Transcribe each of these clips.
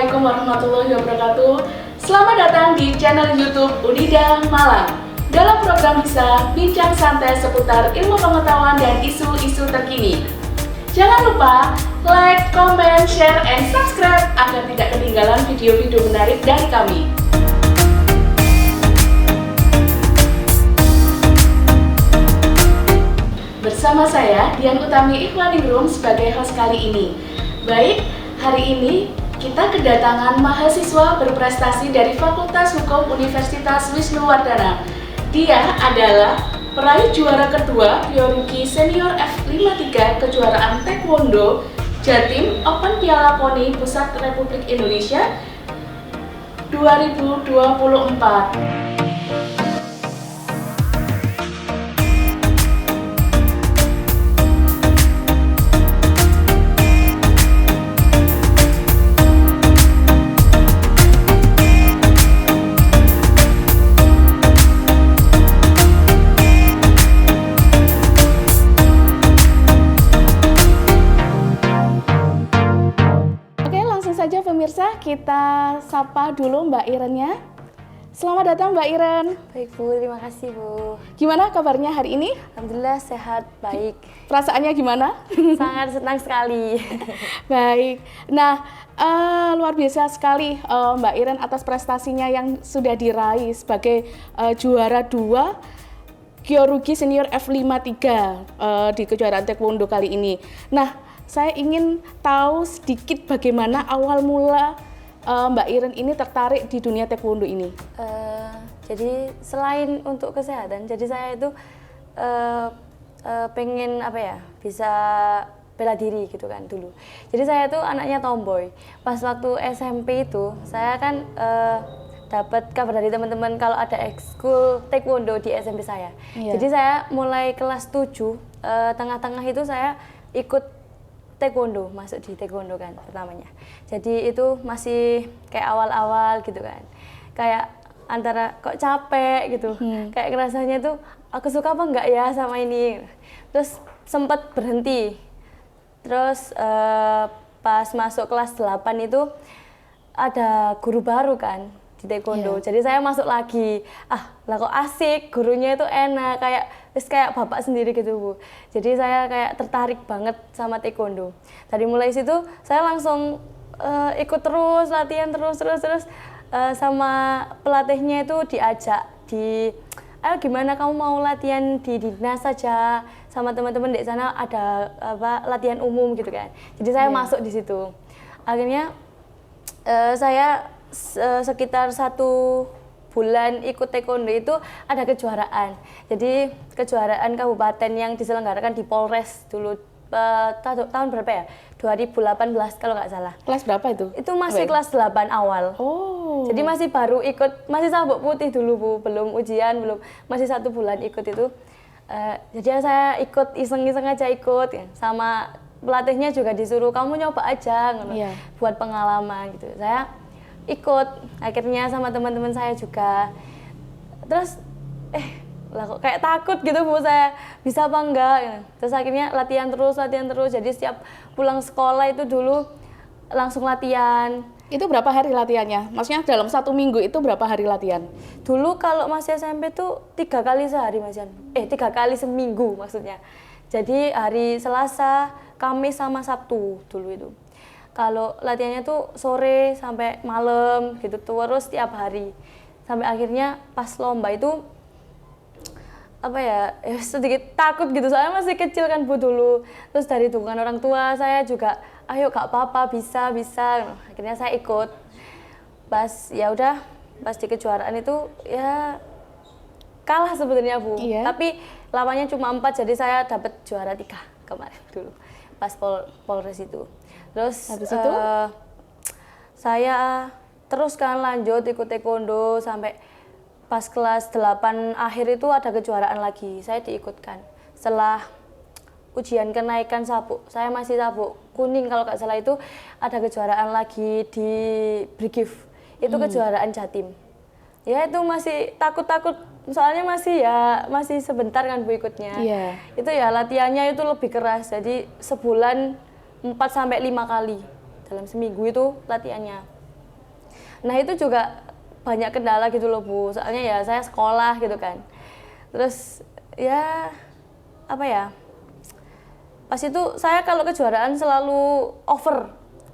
Assalamualaikum warahmatullahi wabarakatuh. Selamat datang di channel YouTube Unida Malang. Dalam program bisa bincang santai seputar ilmu pengetahuan dan isu-isu terkini. Jangan lupa like, comment, share, and subscribe agar tidak ketinggalan video-video menarik dari kami. Bersama saya, Dian Utami Ikhwaningrum sebagai host kali ini. Baik, hari ini kita kedatangan mahasiswa berprestasi dari Fakultas Hukum Universitas Wisnuwardana. Dia adalah peraih juara kedua Kyoryuki Senior F53 kejuaraan Taekwondo Jatim Open Piala Poni Pusat Republik Indonesia 2024. Pemirsa, kita sapa dulu Mbak Irennya. Selamat datang Mbak Iren. Baik Bu, terima kasih Bu. Gimana kabarnya hari ini? Alhamdulillah sehat, baik. Perasaannya gimana? Sangat senang sekali. Baik. Nah, luar biasa sekali Mbak Iren atas prestasinya yang sudah diraih sebagai juara 2 Kyoryuki Senior F53 di kejuaraan Taekwondo kali ini. Nah, saya ingin tahu sedikit bagaimana awal mula Mbak Iren ini tertarik di dunia Taekwondo ini. Jadi selain untuk kesehatan, jadi saya itu pengen bisa bela diri gitu kan dulu. Jadi saya tuh anaknya tomboy. Pas waktu SMP itu saya kan dapat kabar dari teman-teman kalau ada ekskul Taekwondo di SMP saya. Iya. Jadi saya mulai kelas 7 tengah-tengah itu saya ikut Taekwondo, masuk di Taekwondo kan pertamanya. Jadi itu masih kayak awal-awal gitu kan. Kayak antara kok capek gitu. Kayak rasanya tuh aku suka apa enggak ya sama ini. Terus sempat berhenti. Terus pas masuk kelas 8 itu ada guru baru kan di Taekwondo. Yeah. Jadi saya masuk lagi. Lah kok asik, gurunya itu enak, kayak bapak sendiri gitu Bu. Jadi saya kayak tertarik banget sama Taekwondo. Dari mulai situ saya langsung ikut terus latihan terus sama pelatihnya itu diajak ayo gimana kamu mau latihan di dinas saja sama teman-teman di sana ada latihan umum gitu kan. Jadi saya masuk di situ. Akhirnya saya sekitar 1 bulan ikut Taekwondo itu ada kejuaraan. Jadi kejuaraan kabupaten yang diselenggarakan di Polres dulu tahun berapa ya? 2018 kalau nggak salah. Kelas berapa itu? Itu masih kelas 8 awal. Oh. Jadi masih baru ikut, masih sabuk putih dulu Bu, belum ujian, masih 1 bulan ikut itu. Jadi saya ikut iseng-iseng aja ikut ya. Sama pelatihnya juga disuruh kamu nyoba aja buat pengalaman gitu. Saya ikut akhirnya sama teman-teman saya juga. Terus lah kok kayak takut gitu Bu, saya bisa apa enggak ya. Terus akhirnya latihan terus. Jadi setiap pulang sekolah itu dulu langsung latihan. Itu berapa hari latihannya? Maksudnya dalam 1 minggu itu berapa hari latihan? Dulu kalau masih SMP tuh 3 kali sehari Mas Jan. 3 kali seminggu maksudnya. Jadi hari Selasa, Kamis sama Sabtu dulu itu. Kalau latihannya tuh sore sampai malam gitu terus tiap hari. Sampai akhirnya pas lomba itu sedikit takut gitu, soalnya masih kecil kan Bu dulu. Terus dari dukungan orang tua saya juga, ayo gak apa-apa, bisa. Akhirnya saya ikut. Pas di kejuaraan itu ya kalah sebenarnya Bu. Iya. Tapi lawannya cuma 4, jadi saya dapat juara 3 kemarin dulu pas Polres itu. Terus habis itu saya teruskan lanjut ikut Taekwondo sampai pas kelas 8 akhir itu ada kejuaraan lagi, saya diikutkan. Setelah ujian kenaikan sabuk, saya masih sabuk kuning kalau nggak salah itu ada kejuaraan lagi di Brigif. Itu kejuaraan Jatim. Ya itu masih takut-takut, soalnya masih sebentar kan Bu ikutnya. Yeah. Itu ya latihannya itu lebih keras, jadi sebulan 4 sampai 5 kali dalam seminggu itu latihannya. Nah itu juga banyak kendala gitu loh Bu, soalnya ya saya sekolah gitu kan. Terus ya apa ya, pas itu saya kalau kejuaraan selalu over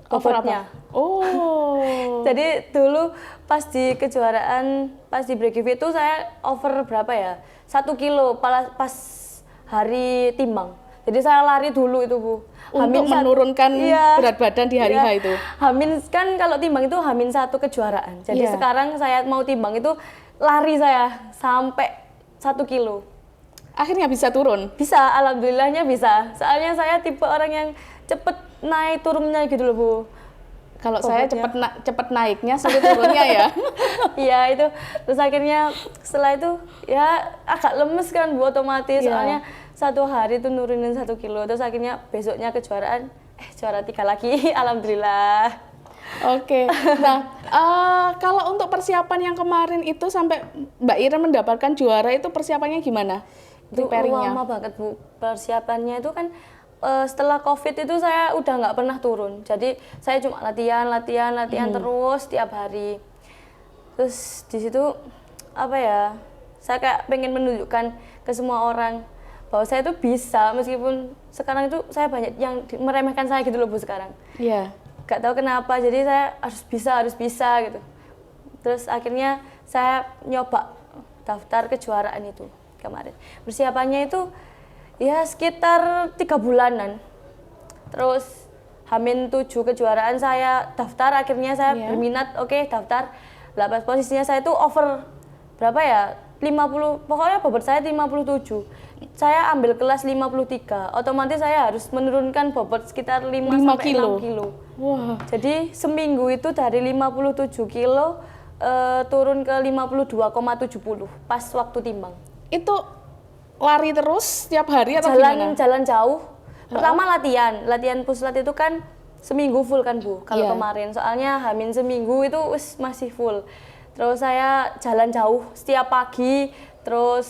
bobotnya. Oh. Jadi dulu pas di kejuaraan, pas di break itu saya over berapa ya? 1 kilo pas hari timbang. Jadi saya lari dulu itu Bu. Untuk menurunkan berat badan di hari H itu. Hamin kan kalau timbang itu Hamin 1 kejuaraan. Jadi Iya. sekarang saya mau timbang itu lari saya sampai 1 kilo. Akhirnya bisa turun. Bisa, alhamdulillahnya bisa. Soalnya saya tipe orang yang cepet naik turunnya gitu loh Bu. Kalau saya cepet naiknya, sulit turunnya ya. Iya itu. Terus akhirnya setelah itu ya agak lemes kan Bu otomatis. Iya. Soalnya 1 hari itu nurunin 1 kilo. Terus akhirnya besoknya kejuaraan, juara 3 lagi. Alhamdulillah. Oke. Nah, kalau untuk persiapan yang kemarin itu sampai Mbak Iren mendapatkan juara itu persiapannya gimana? Itu Preparingnya? lama banget Bu. Persiapannya itu kan setelah COVID itu saya udah nggak pernah turun. Jadi saya cuma latihan terus tiap hari. Terus di situ apa ya? Saya kayak pengen menunjukkan ke semua orang bahwa saya itu bisa, meskipun sekarang itu saya banyak yang meremehkan saya gitu loh Bu sekarang. Iya. Gak tahu kenapa, jadi saya harus bisa gitu. Terus akhirnya saya nyoba daftar kejuaraan itu kemarin. Persiapannya itu ya sekitar 3 bulanan. Terus Hamin 7 kejuaraan saya daftar, akhirnya saya berminat, oke, daftar. Lah pas posisinya saya itu over berapa ya? 50, pokoknya bobot saya 57. Saya ambil kelas 53. Otomatis saya harus menurunkan bobot sekitar 5 sampai 6 kilo. Wah. Jadi seminggu itu dari 57 kilo turun ke 52,70 pas waktu timbang. Itu lari terus setiap hari atau gimana? Jalan jauh. Pertama latihan puslat itu kan seminggu full kan Bu. Kalau kemarin soalnya Hamin seminggu itu masih full. Terus saya jalan jauh setiap pagi, terus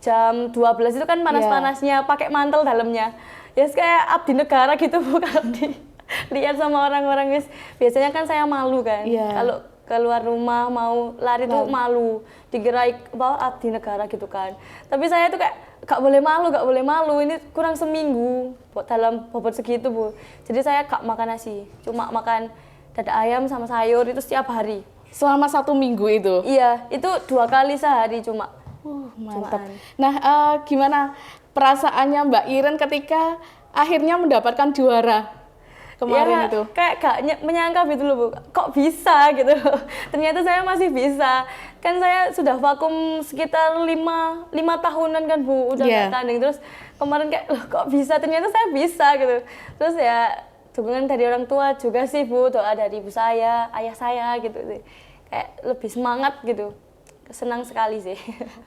jam 12 itu kan panas-panasnya pakai mantel dalamnya. Ya kayak abdi negara gitu Bu kalau dilihat sama orang-orang biasanya kan saya malu kan. Kalau keluar rumah mau lari tuh malu, dikira abdi negara gitu kan. Tapi saya tuh kayak gak boleh malu, ini kurang seminggu dalam bobot segitu Bu. Jadi saya gak makan nasi, cuma makan dada ayam sama sayur itu setiap hari. Selama 1 minggu itu? Iya, itu 2 kali sehari cuma. Mantap. Nah, gimana perasaannya Mbak Iren ketika akhirnya mendapatkan juara kemarin itu? Kayak gak menyangka gitu loh Bu, kok bisa gitu. Ternyata saya masih bisa. Kan saya sudah vakum sekitar 5 tahunan kan Bu, udah gak tanding. Terus kemarin kayak, loh kok bisa, ternyata saya bisa gitu. Terus ya dukungan dari orang tua juga sih Bu, doa dari ibu saya, ayah saya gitu sih. Kayak lebih semangat gitu. Senang sekali sih.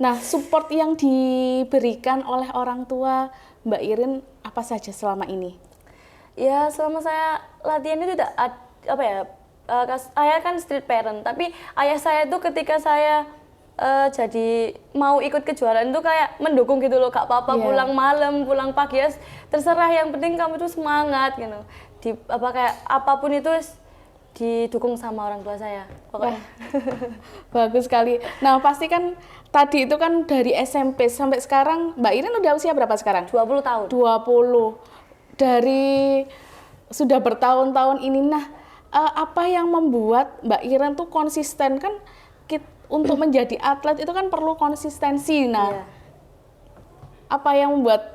Nah, support yang diberikan oleh orang tua Mbak Iren apa saja selama ini? Ya, selama saya latihan itu tidak apa ya, ayah kan street parent, tapi ayah saya itu ketika saya jadi mau ikut kejuaraan itu kayak mendukung gitu loh, gak apa-apa pulang malam, pulang pagi ya terserah, yang penting kamu itu semangat gitu. Kayak apapun itu didukung sama orang tua saya pokoknya. Bagus sekali. Nah, pasti kan tadi itu kan dari SMP sampai sekarang Mbak Iren udah usia berapa sekarang? 20 tahun. 20. Dari sudah bertahun-tahun ini. Nah, apa yang membuat Mbak Iren tuh konsisten kan untuk menjadi atlet itu kan perlu konsistensi. Nah, apa yang membuat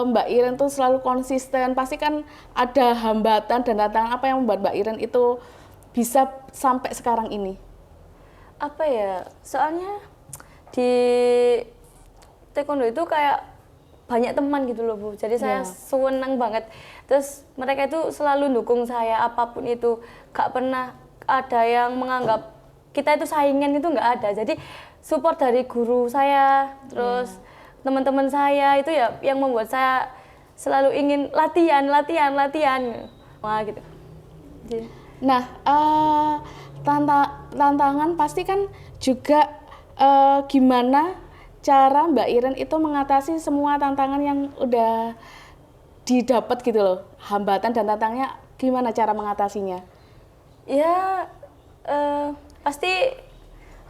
Mbak Iren tuh selalu konsisten? Pasti kan ada hambatan dan tantangan. Apa yang membuat Mbak Iren itu bisa sampai sekarang ini? Apa ya? Soalnya di taekwondo itu kayak banyak teman gitu loh Bu. Jadi saya senang banget. Terus mereka itu selalu dukung saya apapun itu. Gak pernah ada yang menganggap kita itu saingan, itu nggak ada. Jadi support dari guru saya, terus teman-teman saya itu ya yang membuat saya selalu ingin latihan. Wah gitu. Nah, tantangan pasti kan juga gimana cara Mbak Iren itu mengatasi semua tantangan yang udah didapat gitu loh. Hambatan dan tantangannya gimana cara mengatasinya? Ya pasti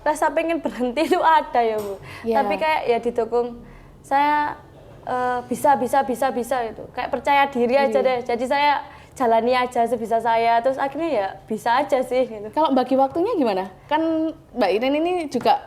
rasa pengen berhenti itu ada ya Bu. Yeah. Tapi kayak ya didukung saya bisa gitu. Kayak percaya diri aja deh. Jadi saya jalani aja sebisa saya. Terus akhirnya ya bisa aja sih. Gitu. Kalau bagi waktunya gimana? Kan Mbak Iren ini juga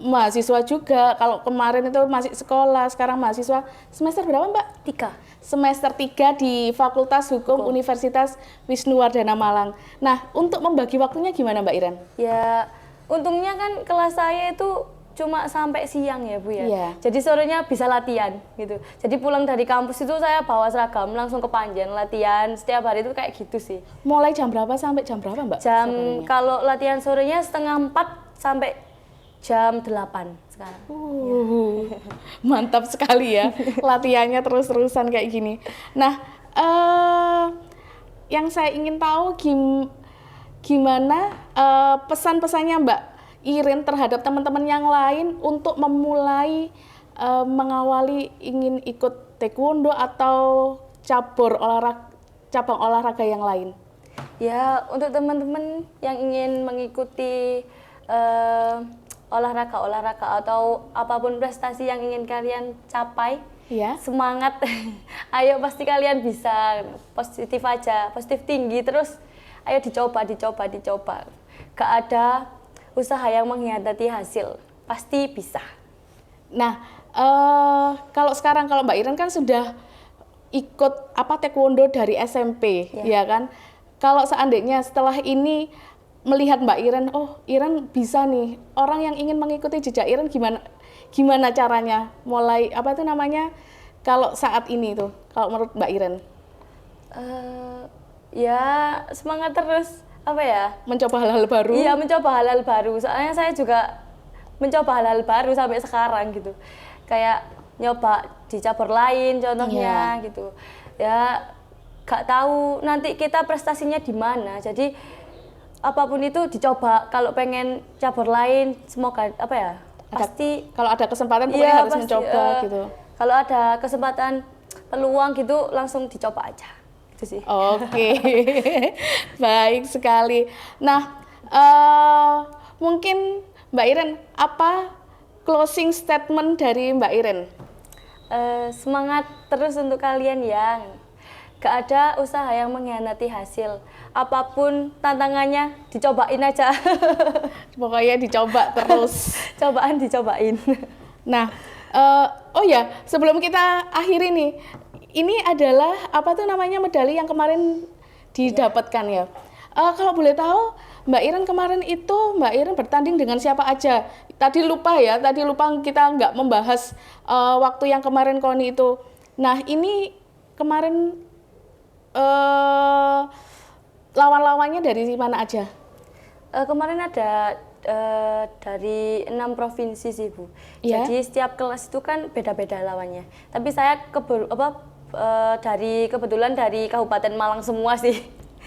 mahasiswa juga. Kalau kemarin itu masih sekolah, sekarang mahasiswa semester berapa Mbak? 3. Semester 3 di Fakultas Hukum Universitas Wisnuwardana Malang. Nah, untuk membagi waktunya gimana Mbak Iren? Ya, untungnya kan kelas saya itu cuma sampai siang ya Bu ya. Iya. Jadi sorenya bisa latihan gitu. Jadi pulang dari kampus itu saya bawa seragam langsung ke Panjen latihan setiap hari itu kayak gitu sih. Mulai jam berapa sampai jam berapa Mbak? Kalau latihan sorenya 3:30 sampai jam 8 sekarang. Mantap sekali ya, latihannya terus-terusan kayak gini. Nah, yang saya ingin tahu gimana pesan-pesannya Mbak Iren terhadap teman-teman yang lain untuk memulai mengawali ingin ikut taekwondo atau cabang olahraga yang lain. Ya, untuk teman-teman yang ingin mengikuti olahraga atau apapun prestasi yang ingin kalian capai, ya. Semangat, ayo pasti kalian bisa, positif aja, positif tinggi, terus ayo dicoba. Gak ada usaha yang mengkhianati hasil, pasti bisa. Nah, kalau Mbak Iren kan sudah ikut taekwondo dari SMP, ya kan? Kalau seandainya setelah ini melihat Mbak Iren, oh Iren bisa nih, orang yang ingin mengikuti jejak Iren gimana caranya mulai kalau saat ini tuh, kalau menurut Mbak Iren? Ya semangat terus, mencoba hal-hal baru. Iya, mencoba hal-hal baru, soalnya saya juga mencoba hal-hal baru sampai sekarang gitu, kayak nyoba di cabur lain contohnya gitu ya, gak tahu nanti kita prestasinya di mana, jadi apapun itu dicoba. Kalau pengen cabur lain, semoga pasti kalau ada kesempatan pokoknya harus pasti, mencoba gitu. Kalau ada kesempatan peluang gitu langsung dicoba aja gitu sih. Oke. Baik sekali. Nah, mungkin Mbak Iren, apa closing statement dari Mbak Iren? Semangat terus untuk kalian yang gak ada usaha yang mengkhianati hasil. Apapun tantangannya, dicobain aja. Pokoknya dicoba terus. Dicobain. Nah, sebelum kita akhiri nih, ini adalah medali yang kemarin didapatkan ya. Kalau boleh tahu, Mbak Iren kemarin itu Mbak Iren bertanding dengan siapa aja? Tadi lupa kita nggak membahas waktu yang kemarin KONI itu. Nah, ini kemarin lawan-lawannya dari mana aja? Kemarin ada dari 6 provinsi sih Bu. Yeah. Jadi setiap kelas itu kan beda-beda lawannya. Tapi saya kebetulan dari Kabupaten Malang semua sih.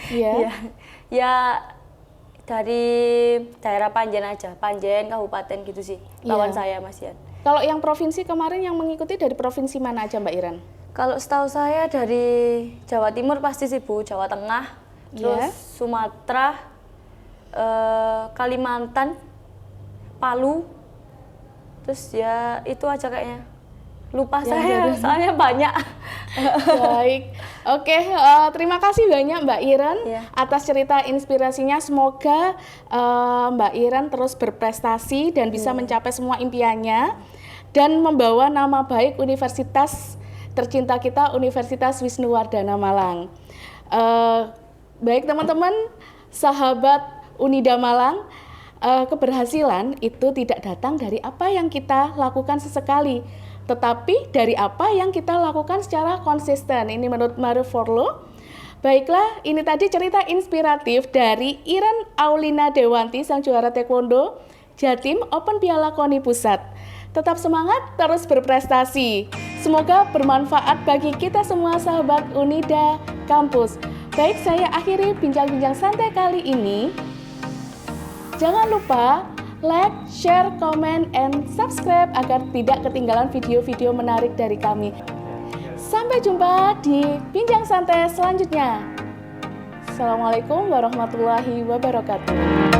Iya. Ya dari daerah Panjen aja, Panjen Kabupaten gitu sih. Lawan saya Mas Yan. Kalau yang provinsi kemarin yang mengikuti dari provinsi mana aja Mbak Iren? Kalau setahu saya dari Jawa Timur pasti sih Bu, Jawa Tengah, terus Sumatera, Kalimantan, Palu, terus ya itu aja kayaknya. Lupa saya, soalnya banyak. Baik, oke, terima kasih banyak Mbak Iren atas cerita inspirasinya. Semoga Mbak Iren terus berprestasi dan bisa mencapai semua impiannya dan membawa nama baik universitas tercinta kita, Universitas Wisnuwardana Malang. Baik teman-teman, sahabat Unida Malang, keberhasilan itu tidak datang dari apa yang kita lakukan sesekali, tetapi dari apa yang kita lakukan secara konsisten. Ini menurut Mario Forlo. Baiklah, ini tadi cerita inspiratif dari Iren Aulina Dewanti, sang juara taekwondo Jatim Open Piala KONI Pusat. Tetap semangat, terus berprestasi. Semoga bermanfaat bagi kita semua sahabat Unida Kampus. Baik, saya akhiri bincang-bincang santai kali ini. Jangan lupa like, share, comment, and subscribe agar tidak ketinggalan video-video menarik dari kami. Sampai jumpa di bincang santai selanjutnya. Assalamualaikum warahmatullahi wabarakatuh.